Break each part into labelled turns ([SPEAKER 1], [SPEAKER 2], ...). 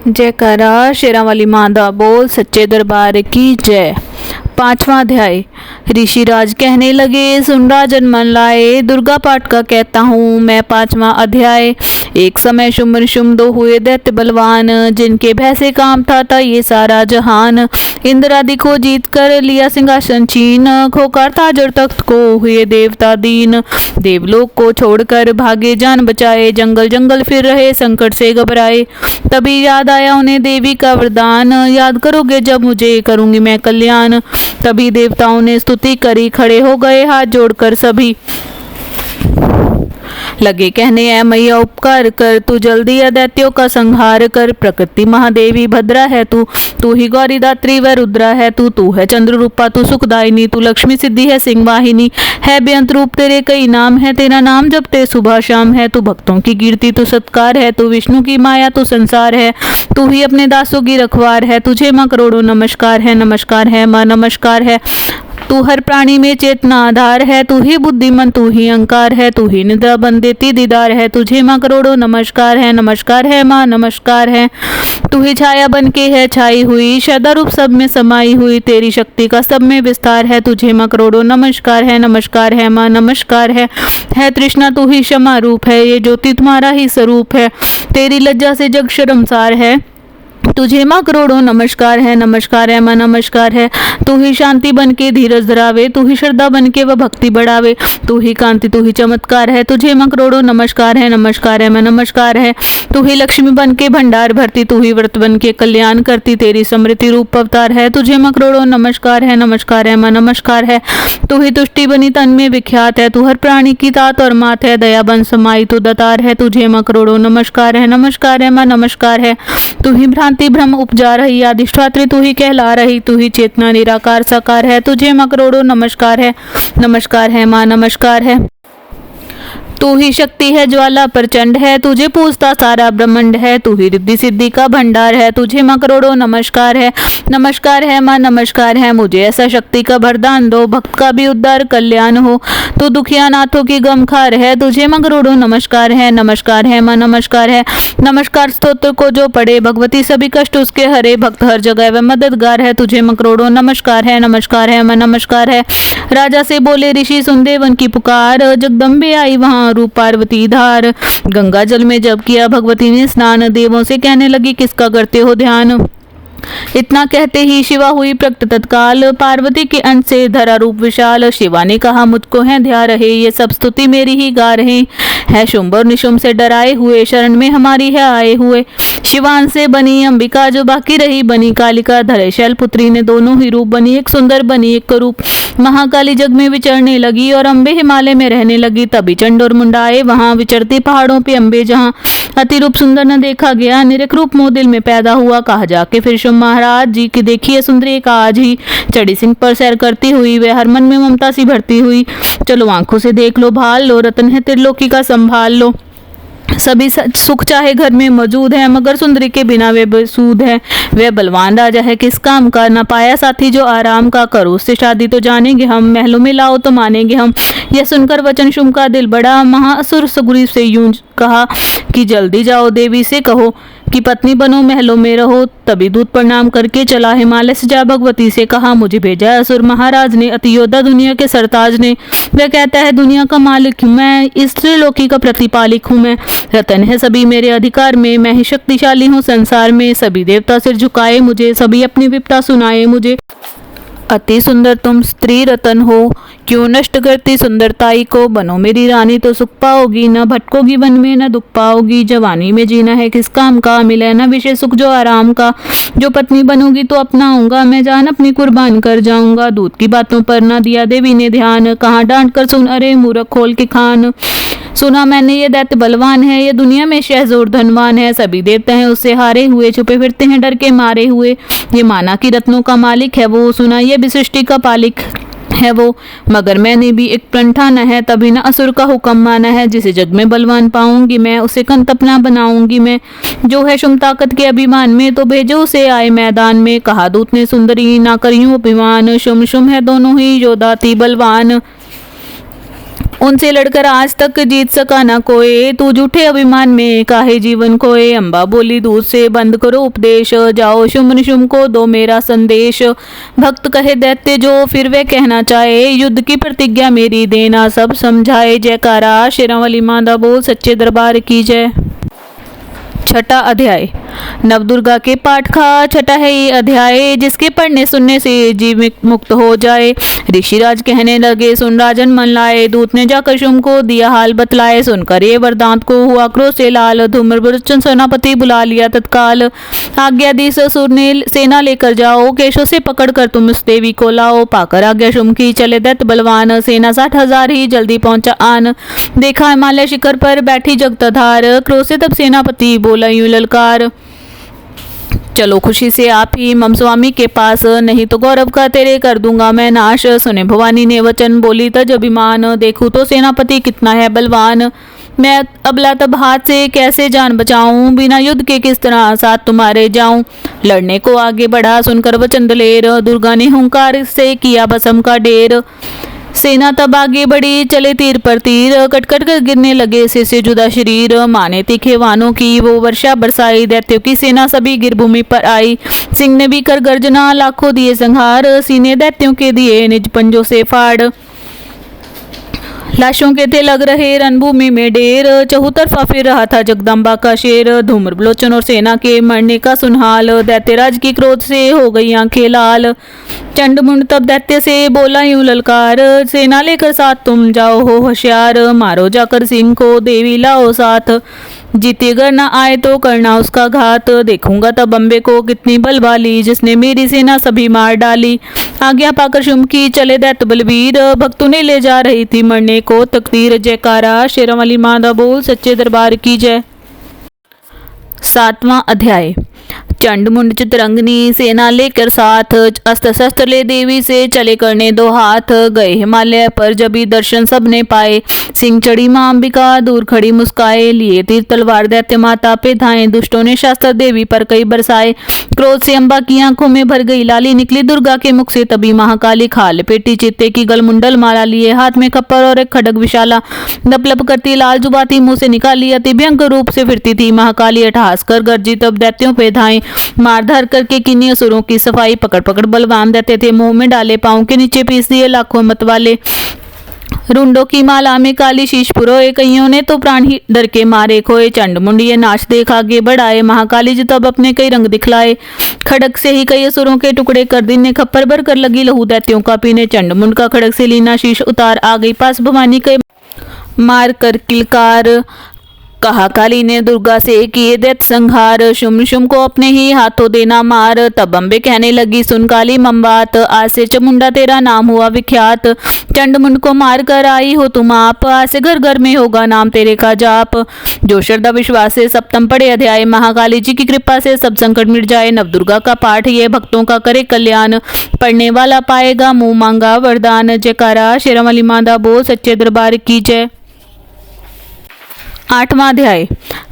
[SPEAKER 1] जयकारा शेरां वाली मां दा बोल सच्चे दरबार की जय। 5वां अध्याय। ऋषिराज कहने लगे, सुन राजन मन लाए, दुर्गा पाठ का कहता हूँ मैं। 5वां अध्याय। एक समय शुंभ निशुंभ दो हुए दैत्य बलवान, जिनके भय से काम था ये सारा जहान। इंद्र आदि को जीत कर लिया सिंहासन चीन, खोकर ताज और तख्त को हुए देवता दीन। देवलोक को छोड़कर भागे जान बचाए, जंगल जंगल फिर रहे संकट से घबराए। तभी याद आया उन्हें देवी का वरदान, याद करोगे जब मुझे करूंगी मैं कल्याण। तभी देवताओं ने स्तुति करी, खड़े हो गए हाथ जोड़कर सभी। लगे कहने ऐ मैया उपकार कर, तू जल्दी दैत्यों का संहार कर। प्रकृति महादेवी भद्रा है तू ही गौरी दात्री व रुद्रा है तू है चंद्र रूपा, तू सुखदायिनी, तू लक्ष्मी सिद्धि है सिंह वाहिनी। है बेअंत रूप तेरे कई नाम है, तेरा नाम जपते सुबह शाम है। तू भक्तों की कीर्ति तू सत्कार है, तू विष्णु की माया तू संसार है। तू ही अपने दासों की रखवार है, तुझे माँ करोड़ों नमस्कार है। नमस्कार है माँ नमस्कार है, तू हर प्राणी में चेतना आधार है। तू ही बुद्धिमन तू ही अहंकार है, तू ही निद्रा बन देती दीदार है। तुझे माँ करोड़ों नमस्कार है। नमस्कार है माँ नमस्कार है, तू ही छाया बन के है छाई हुई, श्रद्धा रूप सब में समाई हुई। तेरी शक्ति का सब में विस्तार है, तुझे माँ करोड़ों नमस्कार है। नमस्कार है माँ नमस्कार है तृष्णा तू ही क्षमा रूप है, ये ज्योति तुम्हारा ही स्वरूप है। तेरी लज्जा से जग शर्मसार है, तुझे माँ करोड़ों नमस्कार है। नमस्कार है माँ नमस्कार है, तू ही शांति बन के धीरज धरावे, तू ही श्रद्धा बन के व भक्ति बढ़ावे। तू ही कांति तू ही चमत्कार है, तुझे माँ करोड़ों नमस्कार है। नमस्कार है माँ नमस्कार है, तू ही लक्ष्मी बन के भंडार भरती, तू ही व्रत बन के कल्याण करती। तेरी समृद्धि रूप अवतार है, तुझे माँ करोड़ों नमस्कार है। नमस्कार है माँ नमस्कार है, तू ही तुष्टि बनी तन में विख्यात है, तू हर प्राणी की तात और मात है। दया बन समाई तू दतार है, तुझे माँ करोड़ों नमस्कार है। नमस्कार है माँ नमस्कार है, तू ही भ्रांति ब्रह्म उपजा रही, अधिष्ठात्री तू ही कहला रही, तू ही चेतना निराकार साकार है। तुझे माँ करोड़ों नमस्कार है। नमस्कार है माँ नमस्कार है, तू ही शक्ति है ज्वाला प्रचंड है, तुझे पूजता सारा ब्रह्मांड है। तू ही रिद्धि सिद्धि का भंडार है, तुझे माँ करोड़ों नमस्कार है। नमस्कार है माँ नमस्कार है, मुझे ऐसा शक्ति का वरदान दो, भक्त का भी उद्धार कल्याण हो। तू दुखिया नाथों की गमखार है, तुझे माँ करोड़ों नमस्कार है। नमस्कार है माँ नमस्कार है, नमस्कार स्तोत्र को जो पढ़े, भगवती सभी कष्ट उसके हरे। भक्त हर जगह वह मददगार है, तुझे माँ करोड़ों नमस्कार है। नमस्कार है माँ नमस्कार है, राजा से बोले ऋषि सुन देवन की पुकार, जगदम्बे आई वहाँ रूप पार्वती धार। गंगा जल में जब किया भगवती ने स्नान, देवों से कहने लगी किसका करते हो ध्यान। इतना कहते ही शिवा हुई प्रकट तत्काल, पार्वती के अंश से धरा रूप विशाल। शिवा ने कहा मुझको है ध्यान रहे, ये सब स्तुति मेरी ही गा रहे है। शुंभ और निशुंभ से डराए हुए, शरण में हमारी है आए हुए। शिवान से बनी अंबिका जो बाकी रही बनी कालिका, धरे शैल पुत्री ने दोनों ही रूप बनी, एक सुंदर बनी एक रूप। महाकाली जग में विचरने लगी और अम्बे हिमालय में रहने लगी। तभी चंड और मुंडा आए वहां, विचरती पहाड़ों पे अम्बे जहां। अति रूप सुंदर न देखा गया, निरख रूप मोह दिल में पैदा हुआ। कहा जाके फिर शुंभ महाराज जी की देखिए सुंदरी एक आज ही, चढ़ी सिंह पर सैर करती हुई, वे हर मन में ममता सी भरती हुई। चलो आंखों से देख लो भाल लो, रतन है त्रिलोकी का संभाल लो। सभी सुख चाहे घर में मौजूद है, मगर सुंदरी के बिना वे बेसूद है। वह बलवान राजा है किस काम का, न पाया साथी जो आराम का। करो उससे शादी तो जानेंगे हम, महलों में लाओ तो मानेंगे हम। यह सुनकर वचन शुंभ का दिल बड़ा, महाअसुर सुग्रीव से यूं कहा कि जल्दी जाओ देवी से कहो कि पत्नी बनो महलों में रहो। तभी दूत प्रणाम करके चला हिमालय से जा भगवती से कहा, मुझे भेजा असुर महाराज ने, अति योद्धा दुनिया के सरताज ने। वह कहता है दुनिया का मालिक हूँ मैं, इस त्रिलोकी का प्रतिपालिक हूँ मैं। रतन है सभी मेरे अधिकार में, मैं ही शक्तिशाली हूँ संसार में। सभी देवता सिर झुकाए मुझे, सभी अपनी विपदा सुनाए मुझे। अति सुंदर तुम स्त्री रतन हो, क्यों नष्ट करती सुंदरताई को। बनो मेरी रानी तो सुख पाओगी, न भटकोगी वन में न दुख पाओगी। जवानी में जीना है किस काम का, मिले न विषय सुख जो आराम का। जो पत्नी बनोगी तो अपनाऊंगा, मैं जान अपनी कुर्बान कर जाऊंगा। दूध की बातों पर न दिया देवी ने ध्यान, कहाँ डांट कर सुन अरे मूर्ख खोल के खान। सुना मैंने ये दैत्य बलवान है, ये दुनिया में शहजोर धनवान है। सभी देवता हैं उससे हारे हुए, छुपे फिरते हैं डर के मारे हुए। ये माना कि रत्नों का मालिक है वो, सुना ये भी सृष्टि का पालिक है वो। मगर मैंने भी एक प्रण ठाना है, तभी न असुर का हुक्म माना है। जिसे जग में बलवान पाऊंगी मैं, उसे कंत अपना बनाऊंगी मैं। जो है शुंभ ताकत के अभिमान में, तो भेजो उसे आए मैदान में। कहा दूत ने सुंदरी ना करियो अभिमान, शुंभ शुंभ है दोनों ही योद्धा अति बलवान। उनसे लड़कर आज तक जीत सका ना कोई, तू झूठे अभिमान में काहे जीवन खोए। अम्बा बोली दूध से बंद करो उपदेश, जाओ शुंभ निशुंभ को दो मेरा संदेश। भक्त कहे दैत्य जो फिर वे कहना चाहे, युद्ध की प्रतिज्ञा मेरी देना सब समझाए। जयकारा शेरांवाली माता बोल सच्चे दरबार की जय। छठा अध्याय नवदुर्गा के पाठ का छठा है ये अध्याय, जिसके पढ़ने सुनने से जीव मुक्त हो जाए। ऋषिराज कहने लगे सुन राजन मन लाए, दूत ने जाकर शुंभ को दिया हाल बतलाए। सुनकर ये वरदांत को हुआ क्रोध से लाल, धूम्रवृक्षण सेनापति बुला लिया तत्काल। आज्ञा दी ससुर ने सेना लेकर जाओ, केशों से पकड़कर तुम उस देवी को लाओ। पाकर आज्ञा शुंभ की चले दैत्य बलवान, सेना 60,000 ही जल्दी पहुंचा आन। देखा हिमालय शिखर पर बैठी जगताधार, क्रोध से तब सेनापति बोला यूं ललकार, चलो खुशी से आप ही मम स्वामी के पास, नहीं तो गौरव का तेरे कर दूंगा मैं नाश। सुने भवानी ने वचन बोली तज अभिमान, देखूं तो सेनापति कितना है बलवान। मैं अबला तब हाथ से कैसे जान बचाऊं, बिना युद्ध के किस तरह साथ तुम्हारे जाऊं। लड़ने को आगे बढ़ा सुनकर वचन दलेर, दुर्गा ने हुंकार से किया भस्म का ढेर। सेना तब आगे बढ़ी चले तीर पर तीर, कटकट कर गिरने लगे से जुदा शरीर। माने तीखे वानों की वो वर्षा बरसाई, दैत्यों की सेना सभी गिर भूमि पर आई। सिंह ने भी कर गर्जना लाखों दिए संहार, सीने दैत्यों के दिए निज पंजों से फाड़। लाशों के थे लग रहे रणभूमि में ढेर, चहुतरफा फिर रहा था जगदम्बा का शेर। धूम्रलोचन और सेना के मरने का सुनहाल, दैत्यराज की क्रोध से हो गई आंखें लाल। चंडमुंड तब दैत्य से बोला यूं ललकार, सेना लेकर साथ तुम जाओ हो होशियार। मारो जाकर सिंह को देवी लाओ साथ, जीते अगर न आए तो करना उसका घात। देखूंगा तब अम्बे को कितनी बल वाली, जिसने मेरी सेना सभी मार डाली। आज्ञा पाकर शुंभ की चले दैत्य बलवीर, भक्तों ने ले जा रही थी मरने को तकदीर। जयकारा शेरांवाली माता बोल सच्चे दरबार की जय। सातवां अध्याय चंडमुंड चितरंगनी सेना लेकर साथ, अस्त्र शस्त्र ले देवी से चले करने दो हाथ। गए हिमालय पर जबी दर्शन सबने पाए, सिंह चढ़ी मां अंबिका दूर खड़ी मुस्काए। लिए तीर तलवार दैत्य माता पे धाए, दुष्टों ने शास्त्र देवी पर कई बरसाए। क्रोध से अम्बा की आंखों में भर गई लाली, निकली दुर्गा के मुख से तभी महाकाली। खाल पेटी चित्ते की गलमुंडल माला लिए, हाथ में खप्पर और एक खड्ग विशाला। लप लप करती लाल जुबाती मुंह से निकाली, अति भयंकर रूप से फिरती थी महाकाली। अट्टहास कर गर्जी तब दैत्यों पे धाए, मारधार करके किन्हीं असुरों की सफाई। पकड़ पकड़ बलवान देते थे मुंह में डाले, पांव के नीचे पीस दिए लाखों मत वाले। रुंडों की माला में काली शीश पुरोए, कईयों ने तो प्राण ही डर के मारे खोए। चंडमुंड ये नाच देख आगे बढ़ाए, महाकाली जी तब अपने कई रंग दिखलाए। खड़ग से ही कई असुरों के टुकड़े कर दी ने, खप्पर भर कर लगी लहू दैत्यों का पीने। चंडमुंड का खड़ग से लीना शीश उतार, आ गई पास भवानी के मार कर किलकार। कहा काली ने दुर्गा से किए दैत्य संहार, शुंभ शुंभ को अपने ही हाथों देना मार। तब अम्बे कहने लगी सुन काली मम्बात, आज से चमुंडा तेरा नाम हुआ विख्यात। चंडमुंड को मार कर आई हो तुम आप, आज से घर घर में होगा नाम तेरे का जाप। जो श्रद्धा विश्वास से सप्तम पढ़े अध्याय, महाकाली जी की कृपा से सब संकट मिट जाए। नवदुर्गा का पाठ ये भक्तों का करे कल्याण, पढ़ने वाला पाएगा मुंह मांगा वरदान। जयकारा शेरांवाली माता बोल सच्चे दरबार की जय। आठवां अध्याय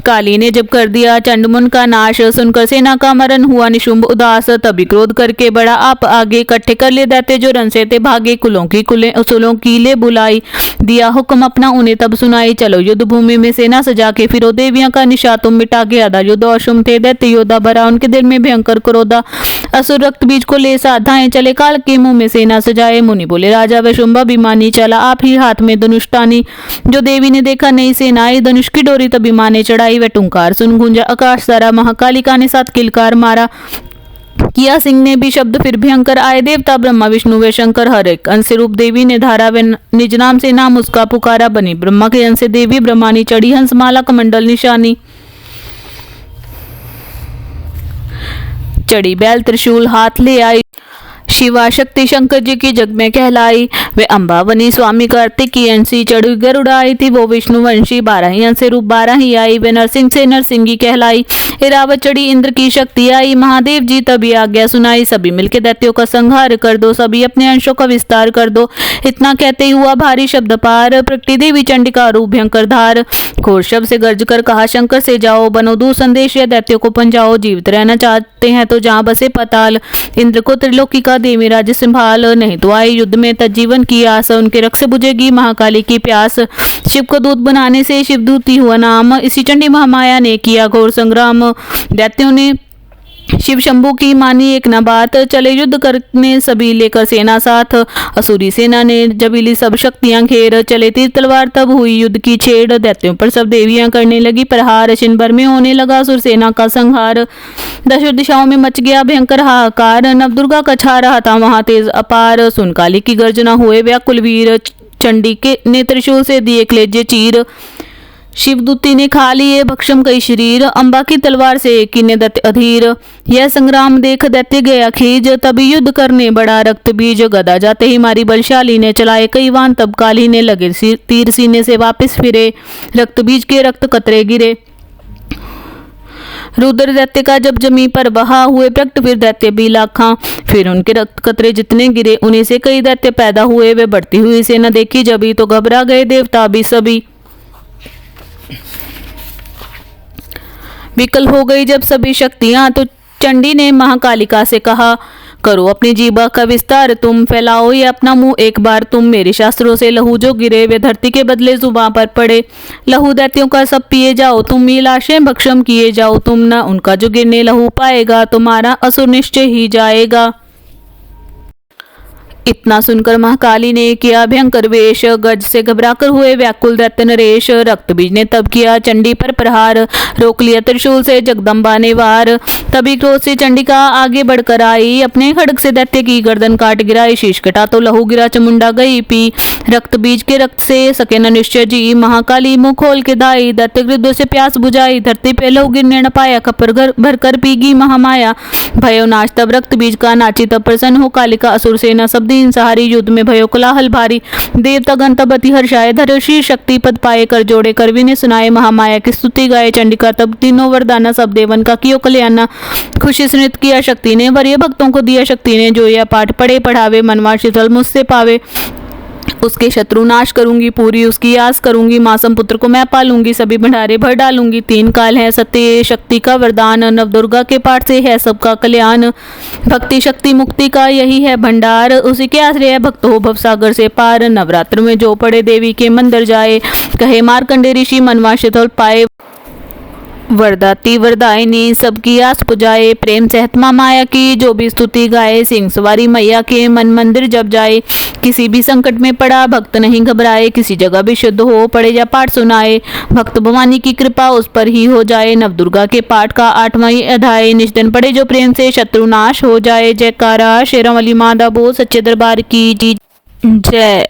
[SPEAKER 1] काली ने जब कर दिया चंडमुंड का नाश, सुनकर सेना का मरण हुआ निशुंभ उदास। तभी क्रोध करके बड़ा आप आगे, इकट्ठे कर ले दैत्य जो रन से थे भागे। कुलों की ले बुलाई, दिया हुक्म अपना उन्हें तब सुनाई। चलो युद्ध भूमि में सेना सजा के फिरो, देवियां का निशा तुम मिटा के। आधा युद्ध और शुंभ थे दैत्य योद्धा, भरा उनके दिल में भयंकर क्रोधा। असुर रक्त बीज को ले साधाएं, चले काल के मुंह में सेना सजाए। मुनि बोले राजा व शुंभ अभिमानी, चला आप ही हाथ में धनुष टानी। जो देवी ने देखा नई सेना आई, धनुष की डोरी तभी माँ ने चढ़ाई। वह टुंकार सुन गूंजा आकाश सारा, महाकालिका ने साथ किलकार मारा। किया सिंह ने भी शब्द फिर भयंकर, आए देवता ब्रह्मा विष्णु व शंकर। हर एक अंश से रूप देवी ने धारा, व निज नाम से नाम उसका पुकारा। बनी ब्रह्मा के अंश से देवी ब्रह्मानी, चढ़ी हंस माला कमंडल निशानी। चढ़ी बैल त्रिशूल हाथ ले आई, शिवा शक्ति शंकर जी की जग में कहलाई। वे अम्बा बनी स्वामी कार्तिक की अंशी, चढ़ी गरुड़ आई थी वो विष्णु वंशी। 12 ही अंश से रूप 12 ही आई, वे नरसिंह से नरसिंगी कहलाई। इरावत चढ़ी इंद्र की शक्ति आई, महादेव जी तभी आज्ञा सुनाई। सभी मिलके दैत्यों का संहार कर दो, सभी अपने अंशों का विस्तार कर दो। इतना कहते ही हुआ भारी शब्द पार, प्रकृति देवी चंडिका रूप भयंकर धार। घोर शब्द से गर्ज कर कहा शंकर से जाओ, बनो दूर संदेश या दैत्यों को पंजाओ। जीवित रहना चाहते हैं तो जहाँ बसे पताल, इंद्र को त्रिलोकी का दे मेरा राज्य संभाल। नहीं तो आए युद्ध में तजीवन की आस, उनके रक्त से बुझेगी महाकाली की प्यास। शिव को दूत बनाने से शिवदूती हुआ नाम, इसी चंडी महामाया ने किया घोर संग्राम। दैत्यों ने शिव शंभू की मानी एक न बात, चले युद्ध करने सभी लेकर सेना साथ। असुरी सेना ने जबीली सब शक्तियां घेर, चले तीर तलवार तब हुई युद्ध की छेड़। दैत्यों पर सब देवियां करने लगी प्रहार, छिन भर में होने लगा असुर सेना का संहार। दशों दिशाओं में मच गया भयंकर हाहाकार, नवदुर्गा का छा रहा था वहां तेज अपार। सुन काली की गर्जना हुए व्याकुल वीर, चंडी के ने त्रिशूल से दिए कलेजे चीर। शिवदूती ने खा लिए भक्षम कई शरीर, अम्बा की तलवार से कीने दैत्य अधीर। यह संग्राम देख दैत्य गया खीज, तभी युद्ध करने बड़ा रक्त बीज। गदा जाते ही मारी बलशाली ने, चलाए कई वान तब काली ने। लगे तीर सीने से वापस फिरे, रक्त बीज के रक्त कतरे गिरे। रुद्र दैत्य का जब जमी पर बहा, हुए प्रकट फिर दैत्य भी लाखा। फिर उनके रक्त कतरे जितने गिरे, उन्हीं से कई दैत्य पैदा हुए। वे बढ़ती हुई सेना देखी जभी, तो घबरा गए देवता भी सभी। विकल हो गई जब सभी शक्तियां, तो चंडी ने महाकालिका से कहा, करो अपनी जीभा का विस्तार तुम, फैलाओ ये अपना मुंह एक बार तुम। मेरे शास्त्रों से लहू जो गिरे, वे धरती के बदले जुबां पर पड़े। लहू दैत्यों का सब पिए जाओ तुम, ये लाशें भक्षम किए जाओ तुम। न उनका जो गिरने लहू पाएगा, तुम्हारा असुर निश्चय ही जाएगा। इतना सुनकर महाकाली ने किया भयंकर वेश, गज से घबराकर हुए व्याकुल दैत्य नरेश। रक्त बीज ने तब किया चंडी पर प्रहार, रोक लिया त्रिशूल से जगदम्बा ने वार। तभी क्रोध से चंडिका आगे बढ़कर आई, अपने खड्ग से दैत्य की गर्दन काट गिराई। शीश कटा तो लहू गिरा, चमुंडा गई पी। रक्त बीज के रक्त से सके न निश्चय जी, महाकाली मुंह खोल के दाई। दैत्य गृद्धों से प्यास बुझाई, धरती पे लहू गिरने न पाया। खपर भरकर पीगी महामाया, भयो नाश तब रक्त बीज का। नाची तब प्रसन्न हो कालिका, असुर सेना सब दीन सहारी। युद्ध में भयो कोलाहल भारी, देवता गण तब अति हर्षाए। धर्षी शक्ति पद पाए, कर जोड़े कर विने सुनाए। महामाया की स्तुति गाए चंडिका तब, तीनों वरदाना सब देवन का कियो कल्याण। खुशी से नृत्य किया शक्ति ने, वरीय भक्तों को दिया शक्ति ने। जो यह पाठ पढ़े पढ़ावे, मनवा शीतल मुझसे पावे। उसके शत्रु नाश करूंगी, पूरी उसकी आस करूंगी। मासम पुत्र को मैं पालूंगी, सभी भंडारे भर डालूंगी। 3 काल है सत्य शक्ति का वरदान, नवदुर्गा के पाठ से है सबका कल्याण। भक्ति शक्ति मुक्ति का यही है भंडार, उसी के आश्रय भक्त हो भवसागर से पार। नवरात्र में जो पड़े देवी के मंदिर जाए, कहे मार्कंडे ऋषि मनवा शीतल पाए। वरदाती वरदायिनी सबकी आस पुजाए, प्रेम सहतमा माया की जो भी स्तुति गाए। सिंह सवारी मैया के मन मंदिर जब जाए, किसी भी संकट में पड़ा भक्त नहीं घबराए। किसी जगह भी शुद्ध हो पड़े या पाठ सुनाए, भक्त भवानी की कृपा उस पर ही हो जाए। नवदुर्गा के पाठ का 8वां अध्याय, निज दिन पढ़े जो प्रेम से शत्रु नाश हो जाए। जयकारा शेरों वाली माँ दा बोल, सच्चे दरबार की जय।